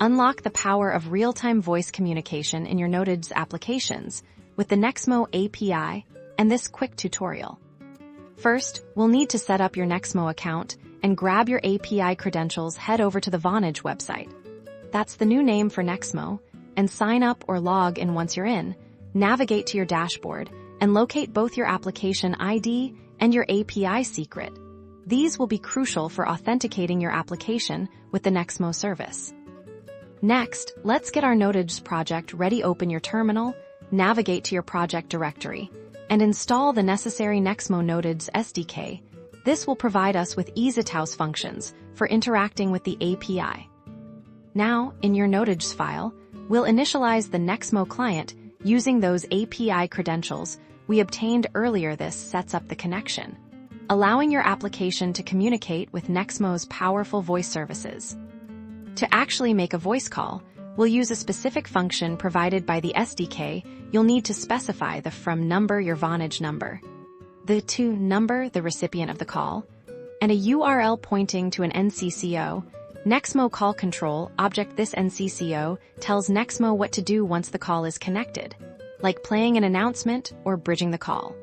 Unlock the power of real-time voice communication in your Nodejs applications with the Nexmo API and this quick tutorial. First, we'll need to set up your Nexmo account and grab your API credentials. Head over to the Vonage website. That's the new name for Nexmo, and sign up or log in. Once you're in, navigate to your dashboard and locate both your application ID and your API secret. These will be crucial for authenticating your application with the Nexmo service. Next, let's get our Nodejs project ready. Open your terminal, navigate to your project directory, and install the necessary Nexmo Nodejs SDK. This will provide us with easy-to-use functions for interacting with the API. Now, in your Nodejs file, we'll initialize the Nexmo client using those API credentials we obtained earlier. This sets up the connection, allowing your application to communicate with Nexmo's powerful voice services. To actually make a voice call, we'll use a specific function provided by the SDK. You'll need to specify the from number, your Vonage number, the to number, the recipient of the call, and a URL pointing to an NCCO, Nexmo call control object. This NCCO tells Nexmo what to do once the call is connected, like playing an announcement or bridging the call.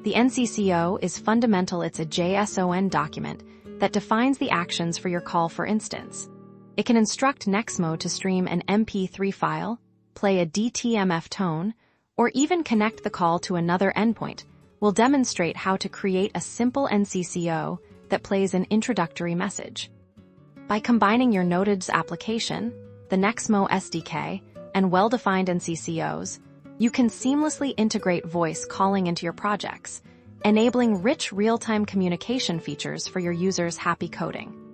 The NCCO is fundamental. It's a JSON document that defines the actions for your call. For instance, it can instruct Nexmo to stream an MP3 file, play a DTMF tone, or even connect the call to another endpoint. We'll demonstrate how to create a simple NCCO that plays an introductory message. By combining your Nodejs application, the Nexmo SDK, and well-defined NCCOs, you can seamlessly integrate voice calling into your projects, enabling rich real-time communication features for your users. Happy coding!